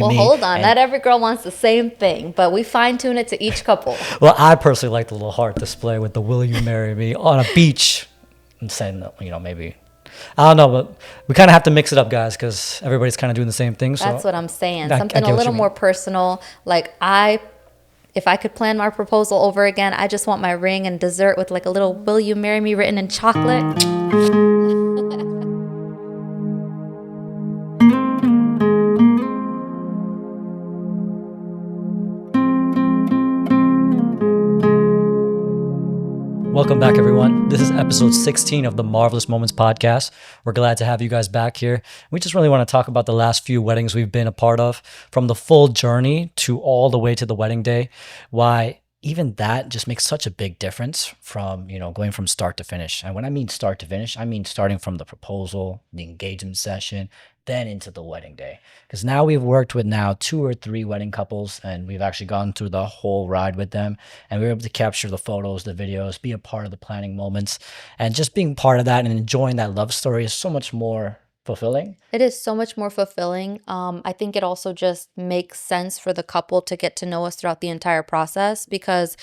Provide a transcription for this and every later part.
Well, me. hold on. And Not every girl wants the same thing, but we fine tune it to each couple. well, I personally like the little heart display with the "Will you marry me" on a beach. And saying, maybe I don't know, but we kind of have to mix it up, guys, because everybody's kind of doing the same thing. That's So what I'm saying. I Something get a what little you more mean. personal. Like if I could plan my proposal over again, I just want my ring and dessert with like a little "Will you marry me" written in chocolate. Welcome back, everyone. This is episode 16 of the Marvelous Moments podcast. We're glad to have you guys back here. We just really want to talk about the last few weddings we've been a part of, from the full journey to all the way to the wedding day. Why even that just makes such a big difference from, going from start to finish. And when I mean start to finish, I mean starting from the proposal, the engagement session, then into the wedding day. Because now we've worked with now 2 or 3 wedding couples, and we've actually gone through the whole ride with them, and we were able to capture the photos, the videos, be a part of the planning moments, and just being part of that and enjoying that love story is so much more fulfilling. It is so much more fulfilling. I think it also just makes sense for the couple to get to know us throughout the entire process, because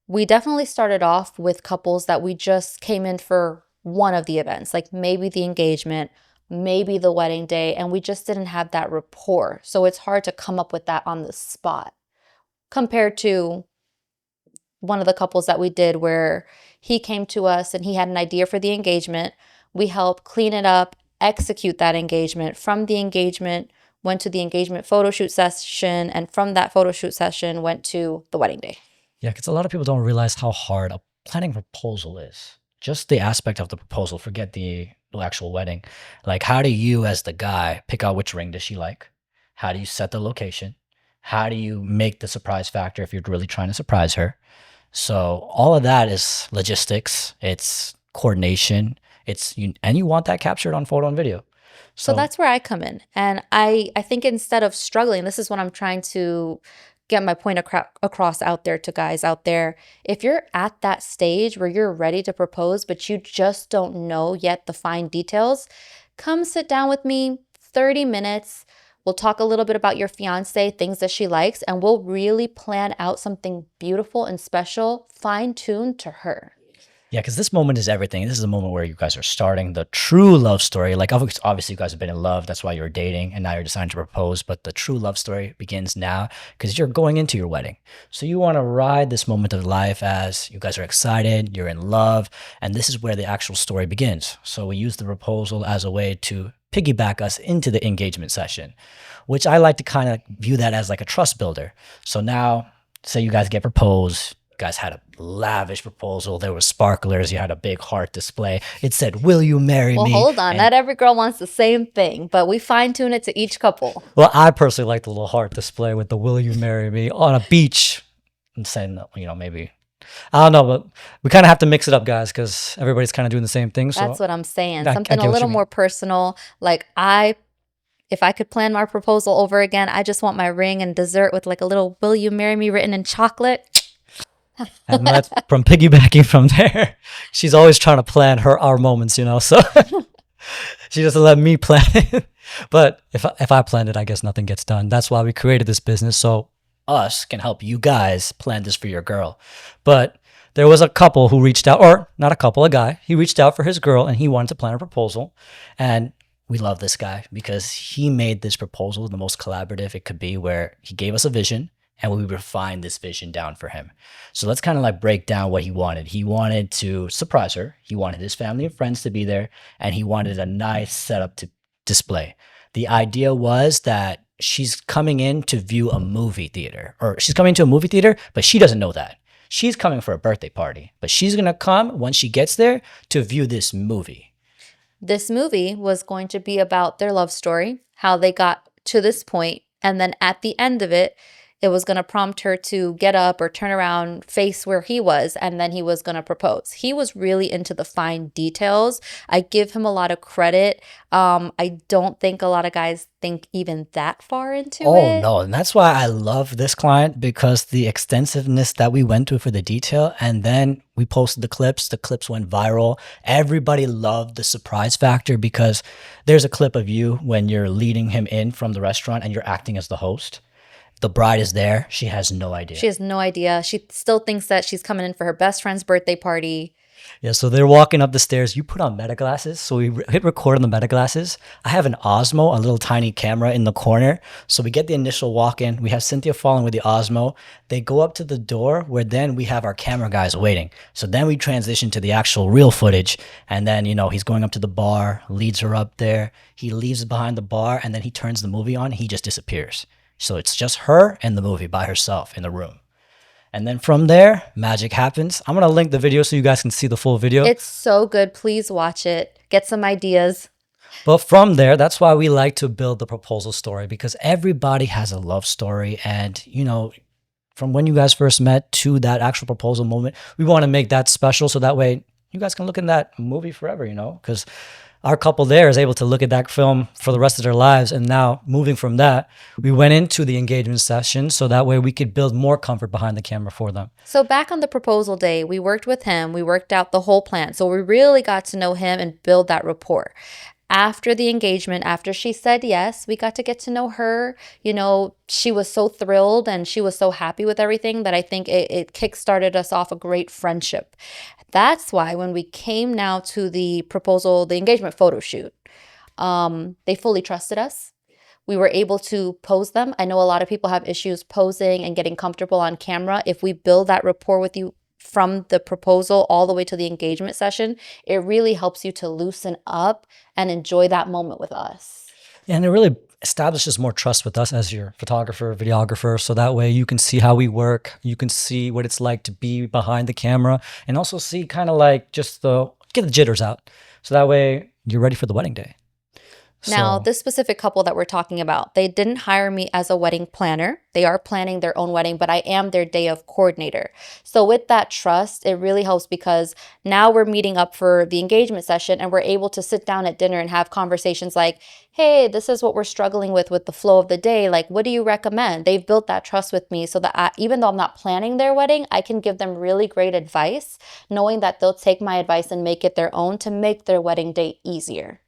we definitely started off with couples that we just came in for one of the events, like maybe the engagement, maybe the wedding day, and we just didn't have that rapport. So it's hard to come up with that on the spot compared to one of the couples that we did where he came to us and he had an idea for the engagement. We helped clean it up, execute that engagement. From the engagement, went to the engagement photo shoot session, and from that photo shoot session, went to the wedding day. Yeah, because a lot of people don't realize how hard a planning proposal is. Just the aspect of the proposal, forget the actual wedding. Like, how do you, as the guy, pick out which ring does she like? How do you set the location? How do you make the surprise factor if you're really trying to surprise her? So all of that is logistics. It's coordination. And you want that captured on photo and video. So So that's where I come in. And I think instead of struggling, this is what I'm trying to get my point across out there to guys out there. If you're at that stage where you're ready to propose, but you just don't know yet the fine details, come sit down with me, 30 minutes. We'll talk a little bit about your fiance, things that she likes, and we'll really plan out something beautiful and special, fine-tuned to her. yeah, because this moment is everything. This is a moment where you guys are starting the true love story. Like, obviously, you guys have been in love. That's why you're dating, and now you're deciding to propose. But the true love story begins now because you're going into your wedding. So you want to ride this moment of life as you guys are excited, you're in love, and this is where the actual story begins. So we use the proposal as a way to piggyback us into the engagement session, which I like to kind of view that as like a trust builder. So now, say you guys get proposed. Guys had a lavish proposal. There were sparklers. You had a big heart display. It said, "Will you marry Well, me?" hold on. And Not every girl wants the same thing, but we fine tune it to each couple. well, I personally like the little heart display with the "Will you marry me" on a beach. And saying, maybe I don't know, but we kind of have to mix it up, guys, because everybody's kind of doing the same thing. So That's what I'm saying. I Something get a what you little mean. more personal. Like if I could plan my proposal over again, I just want my ring and dessert with like a little "Will you marry me" written in chocolate. And that's from piggybacking from there. She's always trying to plan our moments, so she doesn't let me plan it. But if I plan it, I guess nothing gets done. That's why we created this business, so us can help you guys plan this for your girl. But there was a couple who reached out, or not a couple, a guy. He reached out for his girl and he wanted to plan a proposal. And we love this guy because he made this proposal the most collaborative it could be, where he gave us a vision and we refined this vision down for him. So let's kind of like break down what he wanted. He wanted to surprise her. He wanted his family and friends to be there, and he wanted a nice setup to display. The idea was that she's coming in to view a movie theater, or she's coming to a movie theater, but she doesn't know that. She's coming for a birthday party, but she's going to come once she gets there to view this movie. This movie was going to be about their love story, how they got to this point, and then at the end of it, It was going to prompt her to get up or turn around, face where he was, and then he was going to propose. He was really into the fine details. I give him a lot of credit. I don't think a lot of guys think even that far into Oh it. no, and that's why I love this client, because the extensiveness that we went through for the detail, and then we posted the clips went viral. Everybody loved the surprise factor, because there's a clip of you when you're leading him in from the restaurant and you're acting as the host. The bride is there. She has no She idea. has no idea. She still thinks that she's coming in for her best friend's birthday party. Yeah, so they're walking up the stairs. You put on meta glasses. So we hit record on the meta glasses. I have an Osmo, a little tiny camera in the corner. So we get the initial walk in. We have Cynthia following with the Osmo. They go up to the door where then we have our camera guys waiting. So then we transition to the actual real footage. And then, he's going up to the bar, leads her up there. He leaves behind the bar, and then he turns the movie on. He just disappears. So it's just her and the movie by herself in the room. And then from there, magic happens. I'm going to link the video so you guys can see the full video. It's so good. Please watch it. Get some ideas. But from there, that's why we like to build the proposal story, because everybody has a love story. And, from when you guys first met to that actual proposal moment, we want to make that special so that way you guys can look in that movie forever, because our couple there is able to look at that film for the rest of their lives. And now moving from that, we went into the engagement session so that way we could build more comfort behind the camera for them. So back on the proposal day, we worked with him. We worked out the whole plan. So we really got to know him and build that rapport. After the engagement, after she said yes, we got to get to know her. She was so thrilled and she was so happy with everything that I think it kickstarted us off a great friendship. That's why when we came now to the proposal, the engagement photo shoot, they fully trusted us. We were able to pose them. I know a lot of people have issues posing and getting comfortable on camera. If we build that rapport with you from the proposal all the way to the engagement session, it really helps you to loosen up and enjoy that moment with us. And it really establishes more trust with us as your photographer, videographer. So that way you can see how we work. You can see what it's like to be behind the camera, and also see kind of like just get the jitters out. So that way you're ready for the wedding day. Now, So this specific couple that we're talking about, they didn't hire me as a wedding planner. They are planning their own wedding, but I am their day of coordinator. So with that trust, it really helps because now we're meeting up for the engagement session and we're able to sit down at dinner and have conversations like, hey, this is what we're struggling with the flow of the day. Like, what do you recommend? They've built that trust with me so that even though I'm not planning their wedding, I can give them really great advice, knowing that they'll take my advice and make it their own to make their wedding day easier.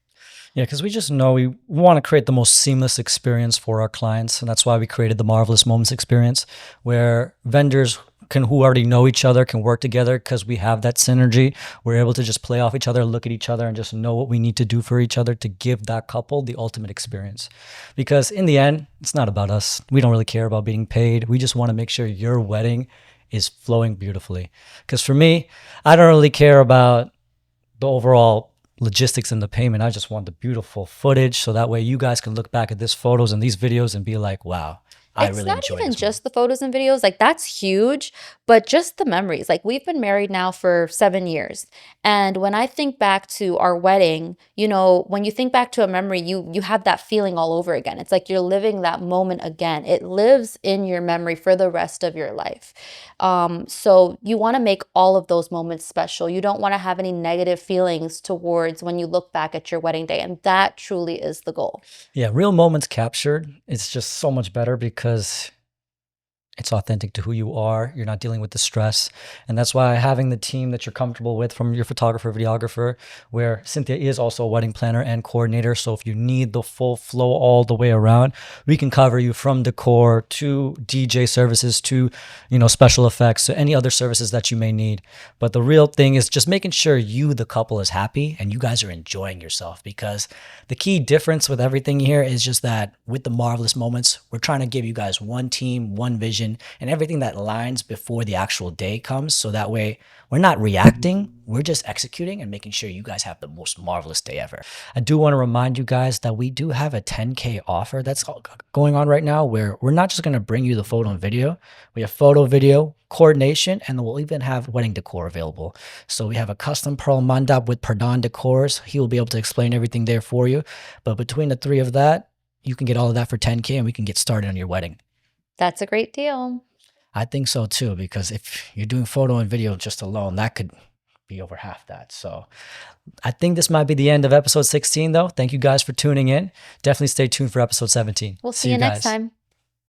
yeah, because we just know we want to create the most seamless experience for our clients. And that's why we created the Marvelous Moments experience, where vendors who already know each other can work together because we have that synergy. We're able to just play off each other, look at each other, and just know what we need to do for each other to give that couple the ultimate experience. Because in the end, it's not about us. We don't really care about being paid. We just want to make sure your wedding is flowing beautifully. Because for me, I don't really care about the overall logistics and the payment. I just want the beautiful footage so that way you guys can look back at these photos and these videos and be like, wow, I It's really not enjoyed even this just the photos and videos. Like, that's huge, but just the memories. Like, we've been married now for 7 years. And when I think back to our wedding, when you think back to a memory, you have that feeling all over again. It's like you're living that moment again. It lives in your memory for the rest of your life. So you want to make all of those moments special. You don't want to have any negative feelings towards when you look back at your wedding day. And that truly is the goal. Yeah, real moments captured. It's just so much better because it's authentic to who you are. You're not dealing with the stress. And that's why having the team that you're comfortable with from your photographer, videographer, where Cynthia is also a wedding planner and coordinator. So if you need the full flow all the way around, we can cover you from decor to DJ services to, special effects, to any other services that you may need. But the real thing is just making sure you, the couple, is happy and you guys are enjoying yourself, because the key difference with everything here is just that with the Marvelous Moments, we're trying to give you guys one team, one vision, and everything that lines before the actual day comes. So that way we're not reacting, we're just executing and making sure you guys have the most marvelous day ever. I do want to remind you guys that we do have a 10K offer that's going on right now, where we're not just going to bring you the photo and video. We have photo, video, coordination, and we'll even have wedding decor available. So we have a custom pearl mandap with Pardon Decors. He will be able to explain everything there for you. But between the three of that, you can get all of that for 10K and we can get started on your wedding. That's a great deal. I think so too, because if you're doing photo and video just alone, that could be over half that. So I think this might be the end of episode 16 though. Thank you guys for tuning in. Definitely stay tuned for episode 17. We'll see you next time.